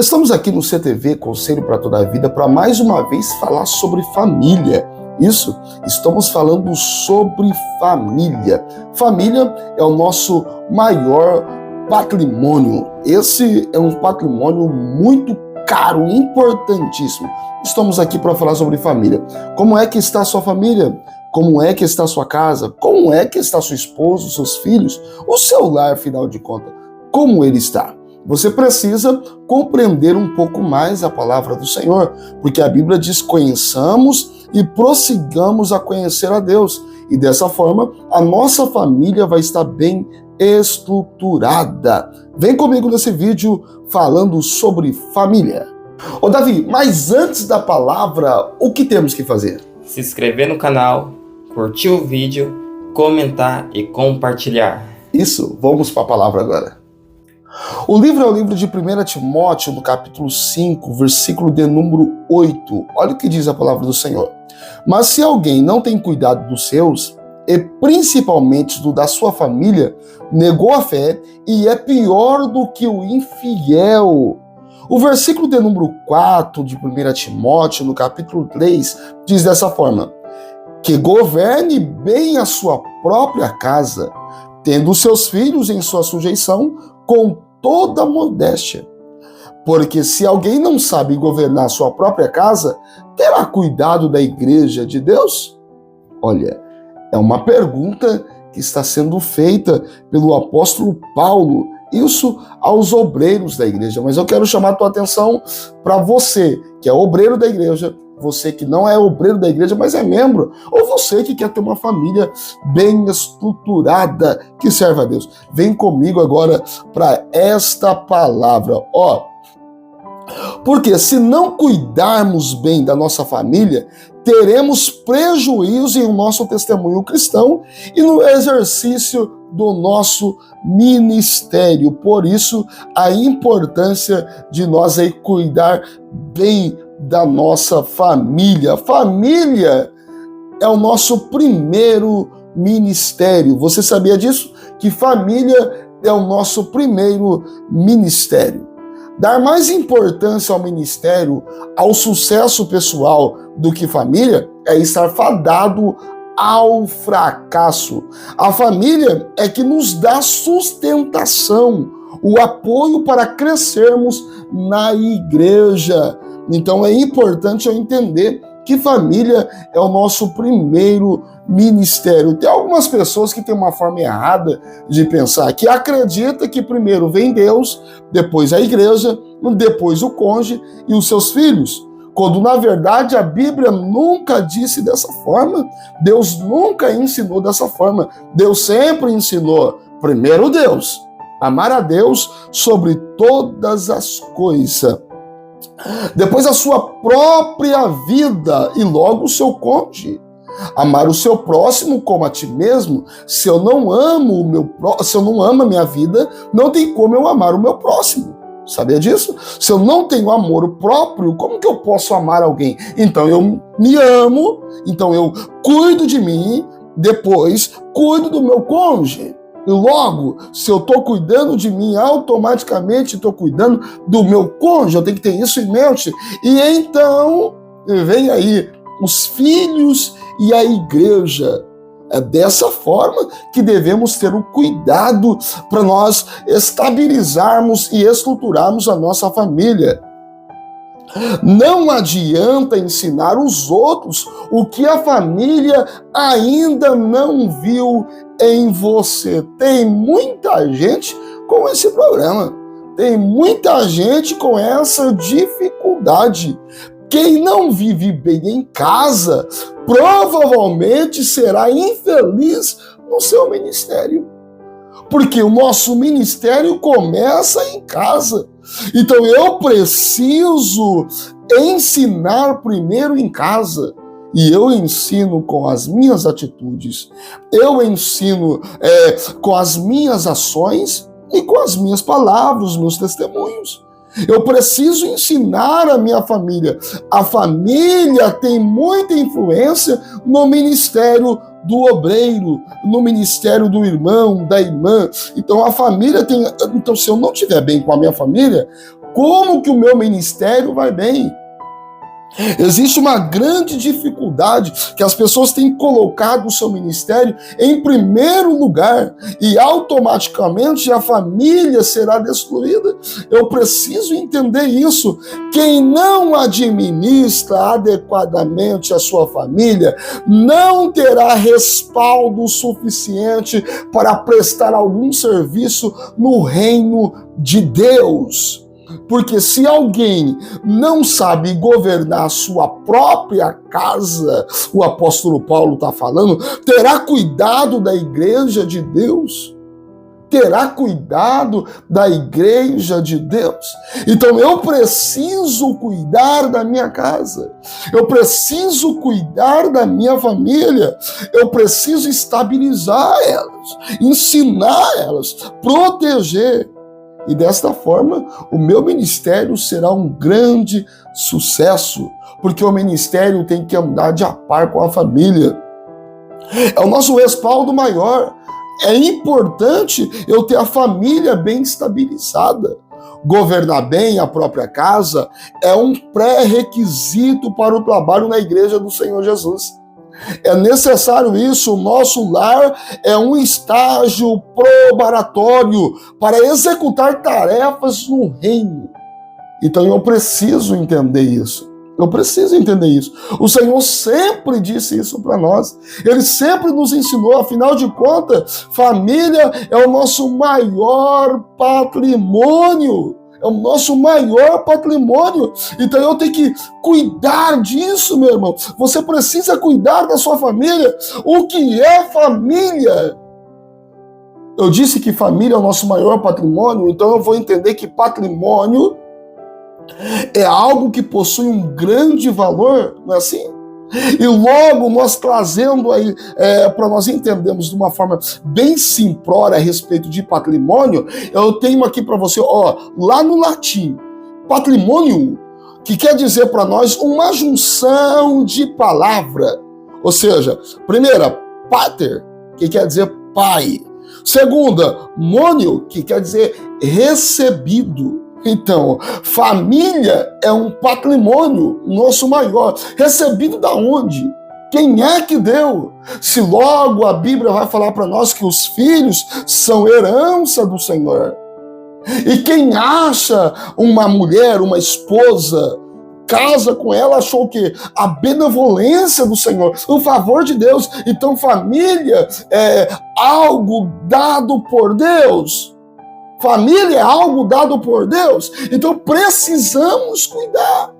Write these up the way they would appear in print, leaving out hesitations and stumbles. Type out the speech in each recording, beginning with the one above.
Estamos aqui no CTV, Conselho para Toda a Vida, para mais uma vez falar sobre família. Isso, estamos falando sobre família. Família é o nosso maior patrimônio. Esse é um patrimônio muito caro, importantíssimo. Estamos aqui para falar sobre família. Como é que está a sua família? Como é que está a sua casa? Como é que está seu esposo, seus filhos? O seu lar, afinal de contas, como ele está? Você precisa compreender um pouco mais a palavra do Senhor, porque a Bíblia diz: conheçamos e prossigamos a conhecer a Deus. E dessa forma, a nossa família vai estar bem estruturada. Vem comigo nesse vídeo falando sobre família. Ô Davi, mas antes da palavra, o que temos que fazer? Se inscrever no canal, curtir o vídeo, comentar e compartilhar. Isso, vamos para a palavra agora. O livro é o livro de 1 Timóteo, no capítulo 5, versículo de número 8. Olha o que diz a palavra do Senhor. Mas se alguém não tem cuidado dos seus, e principalmente do da sua família, negou a fé e é pior do que o infiel. O versículo de número 4 de 1 Timóteo, no capítulo 3, diz dessa forma: que governe bem a sua própria casa, tendo seus filhos em sua sujeição com toda modéstia. Porque se alguém não sabe governar sua própria casa, terá cuidado da igreja de Deus? Olha, é uma pergunta que está sendo feita pelo apóstolo Paulo, isso aos obreiros da igreja. Mas eu quero chamar a tua atenção para você, que é obreiro da igreja, você que não é obreiro da igreja, mas é membro, ou você que quer ter uma família bem estruturada, que serve a Deus. Vem comigo agora para esta palavra. Porque se não cuidarmos bem da nossa família, teremos prejuízo em nosso testemunho cristão e no exercício do nosso ministério. Por isso, a importância de nós aí cuidar bem da nossa família. Família é o nosso primeiro ministério. Você sabia disso? Que família é o nosso primeiro ministério. Dar mais importância ao ministério, ao sucesso pessoal do que família, é estar fadado ao fracasso. A família é que nos dá sustentação, o apoio para crescermos na igreja. Então é importante eu entender que família é o nosso primeiro ministério. Tem algumas pessoas que têm uma forma errada de pensar, que acredita que primeiro vem Deus, depois a igreja, depois o cônjuge e os seus filhos. Quando na verdade a Bíblia nunca disse dessa forma, Deus nunca ensinou dessa forma. Deus sempre ensinou primeiro Deus, amar a Deus sobre todas as coisas. Depois a sua própria vida e logo o seu cônjuge. Amar o seu próximo como a ti mesmo. Se eu não amo se eu não amo a minha vida, não tem como eu amar o meu próximo. Sabia disso? Se eu não tenho amor próprio, como que eu posso amar alguém? Então eu me amo, então eu cuido de mim, depois cuido do meu cônjuge. E logo, se eu estou cuidando de mim, automaticamente estou cuidando do meu cônjuge. Eu tenho que ter isso em mente. E então, vem aí os filhos e a igreja. É dessa forma que devemos ter o cuidado para nós estabilizarmos e estruturarmos a nossa família. Não adianta ensinar os outros o que a família ainda não viu em você. Tem muita gente com esse problema. Tem muita gente com essa dificuldade. Quem não vive bem em casa, provavelmente será infeliz no seu ministério. Porque o nosso ministério começa em casa. Então eu preciso ensinar primeiro em casa. E eu ensino com as minhas atitudes. Eu ensino com as minhas ações e com as minhas palavras, os meus testemunhos. Eu preciso ensinar a minha família. A família tem muita influência no ministério do obreiro, no ministério do irmão, da irmã. Então a família tem... Então se eu não estiver bem com a minha família, Como que o meu ministério vai bem? Existe uma grande dificuldade que as pessoas têm colocado o seu ministério em primeiro lugar e automaticamente a família será destruída. Eu preciso entender isso. Quem não administra adequadamente a sua família não terá respaldo suficiente para prestar algum serviço no reino de Deus. Porque se alguém não sabe governar a sua própria casa, o apóstolo Paulo está falando, terá cuidado da igreja de Deus. Terá cuidado da igreja de Deus. Então eu preciso cuidar da minha casa. Eu preciso cuidar da minha família. Eu preciso estabilizar elas, ensinar elas, proteger. E desta forma, o meu ministério será um grande sucesso, porque o ministério tem que andar de a par com a família. É o nosso respaldo maior. É importante eu ter a família bem estabilizada. Governar bem a própria casa é um pré-requisito para o trabalho na igreja do Senhor Jesus. É necessário isso. O nosso lar é um estágio preparatório para executar tarefas no reino. Então eu preciso entender isso. Eu preciso entender isso. O Senhor sempre disse isso para nós. Ele sempre nos ensinou. Afinal de contas, família é o nosso maior patrimônio. É o nosso maior patrimônio. Então eu tenho que cuidar disso, meu irmão. Você precisa cuidar da sua família. O que é família? Eu disse que família é o nosso maior patrimônio, então eu vou entender que patrimônio é algo que possui um grande valor, não é assim? E logo nós trazendo aí, para nós entendermos de uma forma bem simplória a respeito de patrimônio, eu tenho aqui para você, lá no latim, patrimônio, que quer dizer para nós uma junção de palavra. Ou seja, primeira, pater, que quer dizer pai. Segunda, mônio, que quer dizer recebido. Então, família é um patrimônio nosso maior. Recebido da onde? Quem é que deu? Se logo a Bíblia vai falar para nós que os filhos são herança do Senhor. E quem acha uma mulher, uma esposa, casa com ela, achou o quê? A benevolência do Senhor, o favor de Deus. Então, família é algo dado por Deus. Família é algo dado por Deus. Então precisamos cuidar.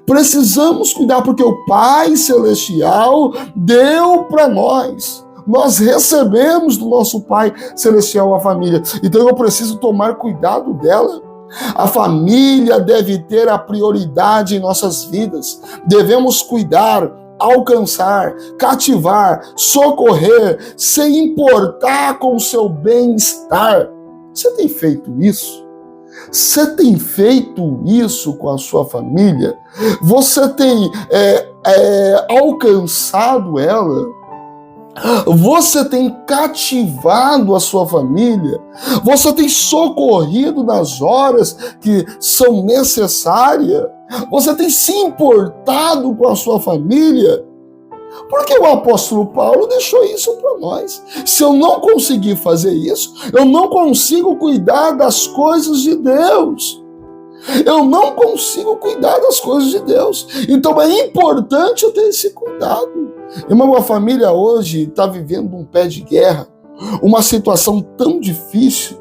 Precisamos cuidar porque o Pai Celestial deu para nós. Nós recebemos do nosso Pai Celestial a família. Então eu preciso tomar cuidado dela. A família deve ter a prioridade em nossas vidas. Devemos cuidar, alcançar, cativar, socorrer, se importar com o seu bem-estar. Você tem feito isso? Você tem feito isso com a sua família? Você tem alcançado ela? Você tem cativado a sua família? Você tem socorrido nas horas que são necessárias? Você tem se importado com a sua família? Porque o apóstolo Paulo deixou isso para nós. Se eu não conseguir fazer isso, eu não consigo cuidar das coisas de Deus. Eu não consigo cuidar das coisas de Deus. Então é importante eu ter esse cuidado. Irmão, a família hoje está vivendo um pé de guerra, uma situação tão difícil,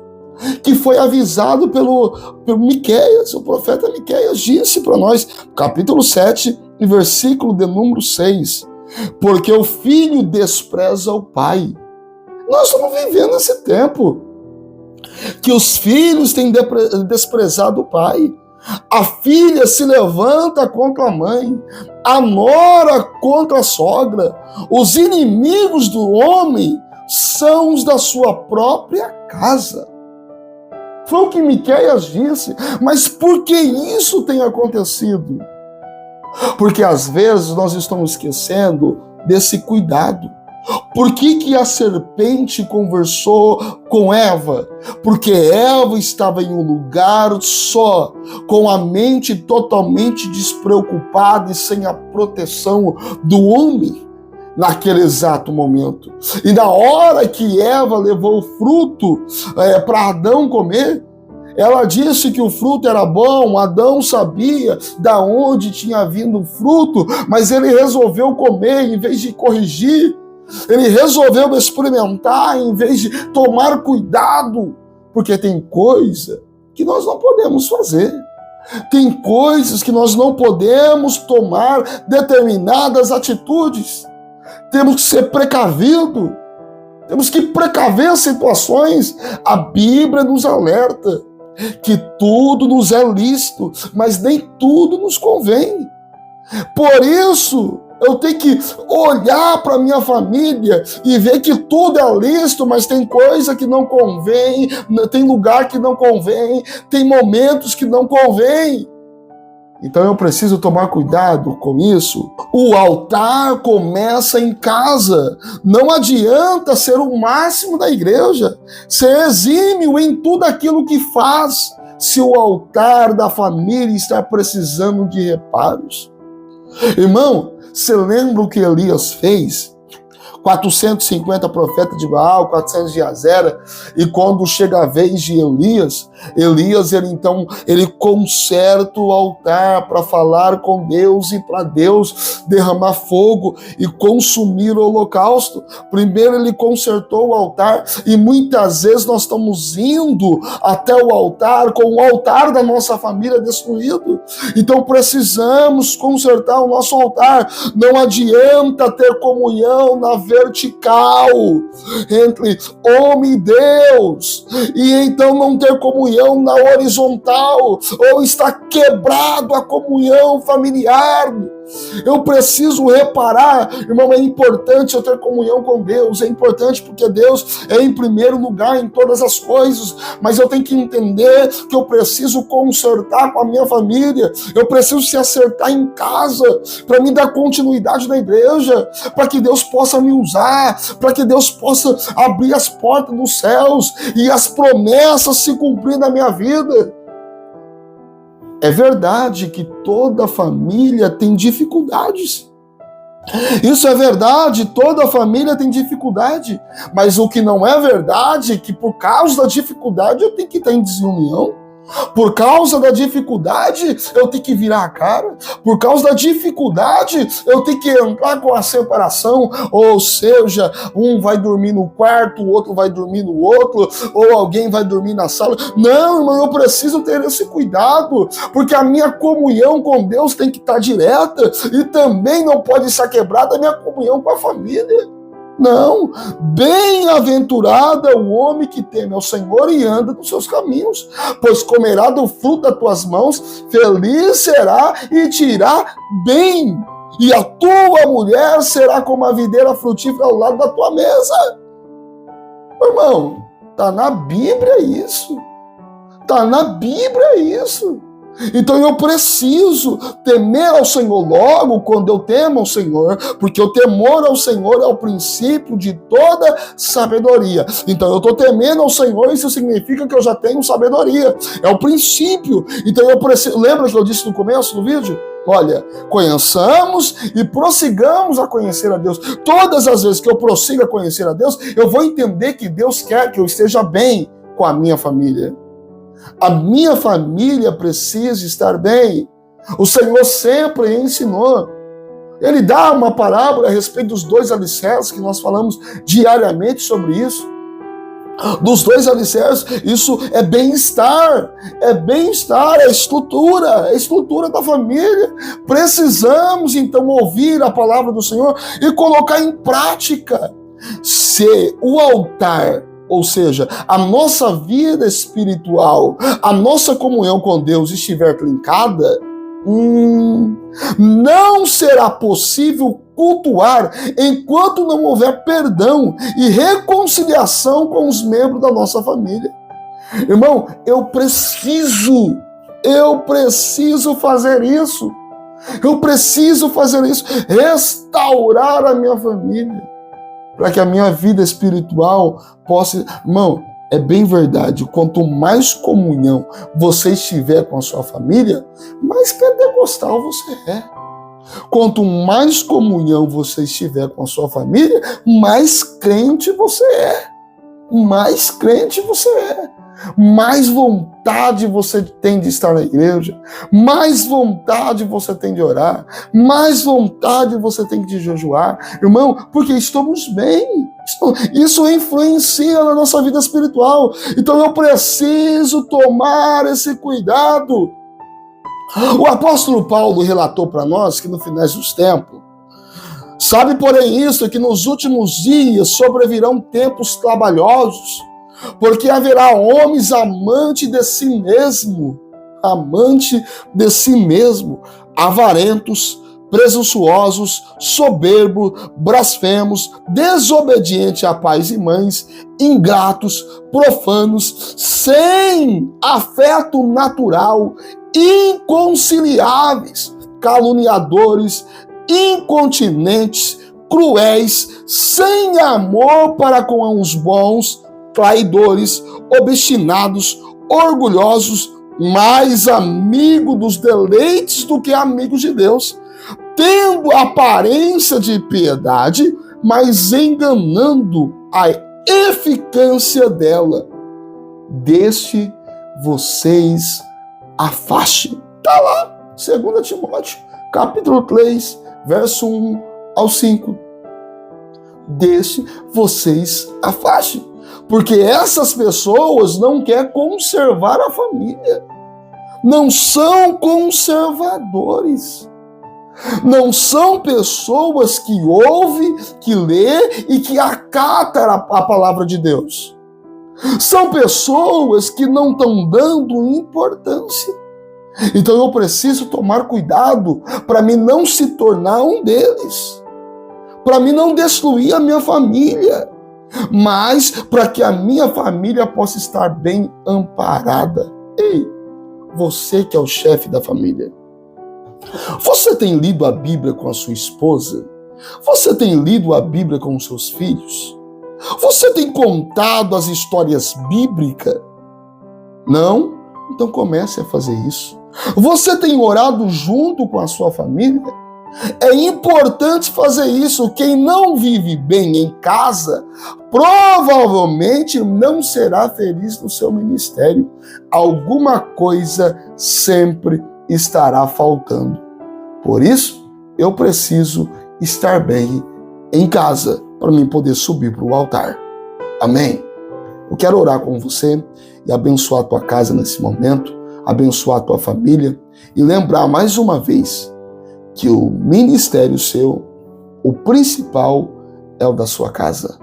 que foi avisado pelo Miqueias. O profeta Miqueias disse para nós, capítulo 7, versículo de número 6, porque o filho despreza o pai. Nós estamos vivendo esse tempo que os filhos têm desprezado o pai. A filha se levanta contra a mãe, a nora contra a sogra. Os inimigos do homem são os da sua própria casa. Foi o que Miqueias disse. Mas por que isso tem acontecido? Porque às vezes nós estamos esquecendo desse cuidado. Por que a serpente conversou com Eva? Porque Eva estava em um lugar só, com a mente totalmente despreocupada e sem a proteção do homem naquele exato momento. E na hora que Eva levou o fruto para Adão comer, ela disse que o fruto era bom. Adão sabia da onde tinha vindo o fruto, mas ele resolveu comer em vez de corrigir. Ele resolveu experimentar em vez de tomar cuidado, porque tem coisa que nós não podemos fazer. Tem coisas que nós não podemos tomar determinadas atitudes. Temos que ser precavidos. Temos que precaver as situações. A Bíblia nos alerta que tudo nos é lícito, mas nem tudo nos convém. Por isso, eu tenho que olhar para minha família e ver que tudo é lícito, mas tem coisa que não convém, tem lugar que não convém, tem momentos que não convém. Então eu preciso tomar cuidado com isso. O altar começa em casa. Não adianta ser o máximo da igreja, ser exímio em tudo aquilo que faz, se o altar da família está precisando de reparos. Irmão, você lembra o que Elias fez? 450 profetas de Baal, 400 de Azera, e quando chega a vez de Elias, ele conserta o altar para falar com Deus e para Deus derramar fogo e consumir o holocausto. Primeiro ele consertou o altar, e muitas vezes nós estamos indo até o altar com o altar da nossa família destruído. Então precisamos consertar o nosso altar. Não adianta ter comunhão na vertical entre homem e Deus, e então não ter comunhão na horizontal, ou está quebrado a comunhão familiar. Eu preciso reparar, irmão, é importante eu ter comunhão com Deus, é importante porque Deus é em primeiro lugar em todas as coisas, mas eu tenho que entender que eu preciso consertar com a minha família, eu preciso se acertar em casa, para me dar continuidade na igreja, para que Deus possa me usar, para que Deus possa abrir as portas dos céus e as promessas se cumprir na minha vida. É verdade que toda família tem dificuldades. Isso é verdade, toda família tem dificuldade. Mas o que não é verdade é que por causa da dificuldade eu tenho que estar em desunião. Por causa da dificuldade, eu tenho que virar a cara. Por causa da dificuldade, eu tenho que entrar com a separação. Ou seja, um vai dormir no quarto, o outro vai dormir no outro, ou alguém vai dormir na sala. Não, irmão, eu preciso ter esse cuidado, porque a minha comunhão com Deus tem que estar direta, e também não pode ser quebrada a minha comunhão com a família. Não, bem-aventurado é o homem que teme ao Senhor e anda nos seus caminhos, pois comerá do fruto das tuas mãos, feliz será e te irá bem, e a tua mulher será como a videira frutífera ao lado da tua mesa. Irmão, está na Bíblia isso, está na Bíblia isso. Então eu preciso temer ao Senhor logo quando eu temo ao Senhor, porque o temor ao Senhor é o princípio de toda sabedoria. Então eu estou temendo ao Senhor, isso significa que eu já tenho sabedoria, é o princípio. Então eu preciso, lembra que eu disse no começo do vídeo? Olha, conheçamos e prossigamos a conhecer a Deus. Todas as vezes que eu prossigo a conhecer a Deus, eu vou entender que Deus quer que eu esteja bem com a minha família. A minha família precisa estar bem. O Senhor sempre ensinou. Ele dá uma parábola a respeito dos 2 alicerces, que nós falamos diariamente sobre isso. Dos 2 alicerces, isso é bem-estar, é a estrutura da família. Precisamos então ouvir a palavra do Senhor e colocar em prática. Se o altar, ou seja, a nossa vida espiritual, a nossa comunhão com Deus estiver trincada, não será possível cultuar enquanto não houver perdão e reconciliação com os membros da nossa família. Irmão, eu preciso fazer isso. Eu preciso fazer isso, restaurar a minha família. para que a minha vida espiritual possa... Irmão, é bem verdade, quanto mais comunhão você estiver com a sua família, mais pentecostal você é. Quanto mais comunhão você estiver com a sua família, mais crente você é. Mais crente você é. Mais vontade você tem de estar na igreja, mais vontade você tem de orar, mais vontade você tem de jejuar, irmão, porque estamos bem. Isso influencia na nossa vida espiritual. Então eu preciso tomar esse cuidado. O apóstolo Paulo relatou para nós que no final dos tempos, sabe, porém, isso, que nos últimos dias sobrevirão tempos trabalhosos, porque haverá homens amantes de si mesmo, avarentos, presunçosos, soberbos, blasfemos, desobedientes a pais e mães, ingratos, profanos, sem afeto natural, inconciliáveis, caluniadores, incontinentes, cruéis, sem amor para com os bons, traidores, obstinados, orgulhosos, mais amigos dos deleites do que amigos de Deus, tendo aparência de piedade, mas enganando a eficácia dela. Deste vocês afastem. Está lá, 2 Timóteo, capítulo 3, verso 1 ao 5. Deste vocês afastem. Porque essas pessoas não querem conservar a família. Não são conservadores. Não são pessoas que ouvem, que lê e que acatam a palavra de Deus. São pessoas que não estão dando importância. Então eu preciso tomar cuidado para mim não se tornar um deles. Para mim não destruir a minha família. Mas para que a minha família possa estar bem amparada. Ei, você que é o chefe da família, você tem lido a Bíblia com a sua esposa? Você tem lido a Bíblia com os seus filhos? Você tem contado as histórias bíblicas? Não? Então comece a fazer isso. Você tem orado junto com a sua família? É importante fazer isso. Quem não vive bem em casa, provavelmente não será feliz no seu ministério. Alguma coisa sempre estará faltando. Por isso, eu preciso estar bem em casa para mim poder subir para o altar. Amém? Eu quero orar com você e abençoar a tua casa nesse momento, abençoar a tua família e lembrar mais uma vez que o ministério seu, o principal, é o da sua casa.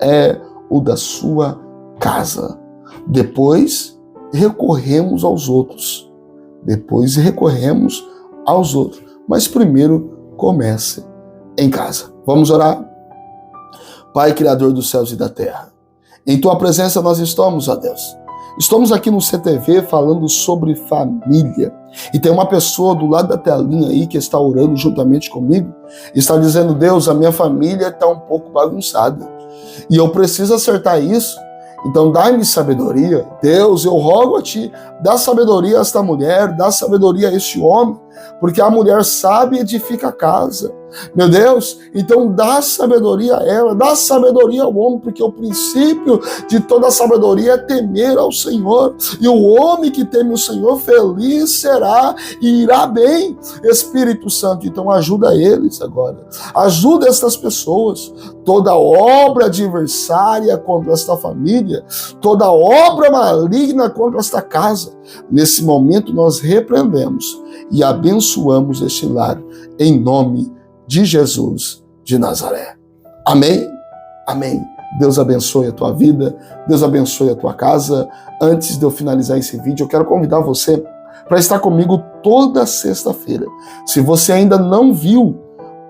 É o da sua casa. Depois, recorremos aos outros. Mas primeiro, comece em casa. Vamos orar? Pai, Criador dos céus e da terra, em Tua presença nós estamos, ó Deus. Estamos aqui no CTV falando sobre família. E tem uma pessoa do lado da telinha aí que está orando juntamente comigo. Está dizendo, Deus, a minha família está um pouco bagunçada. E eu preciso acertar isso. Então dá-me sabedoria. Deus, eu rogo a Ti, dá sabedoria a esta mulher, dá sabedoria a este homem. Porque a mulher sábia edifica a casa. Meu Deus, então dá sabedoria a ela, dá sabedoria ao homem, porque o princípio de toda sabedoria é temer ao Senhor. E o homem que teme o Senhor, feliz será e irá bem. Espírito Santo, então ajuda eles agora. Ajuda estas pessoas. Toda obra adversária contra esta família, toda obra maligna contra esta casa, nesse momento nós repreendemos e abençoamos este lar, em nome de Jesus de Nazaré. Amém? Amém. Deus abençoe a tua vida, Deus abençoe a tua casa. Antes de eu finalizar esse vídeo, eu quero convidar você para estar comigo toda sexta-feira. Se você ainda não viu,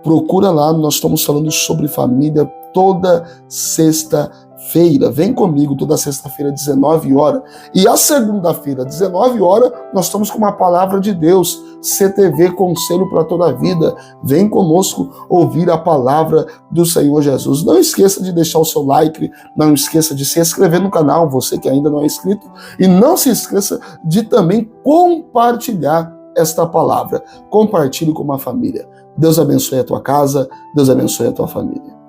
procura lá, nós estamos falando sobre família toda sexta-feira. Vem comigo toda sexta-feira, 19 horas. E a segunda-feira, 19 horas, nós estamos com uma palavra de Deus CTV Conselho para toda a Vida. Vem conosco ouvir a palavra do Senhor Jesus. Não esqueça de deixar o seu like, não esqueça de se inscrever no canal, você que ainda não é inscrito, e não se esqueça de também compartilhar esta palavra. Compartilhe com uma família. Deus abençoe a tua casa, Deus abençoe a tua família.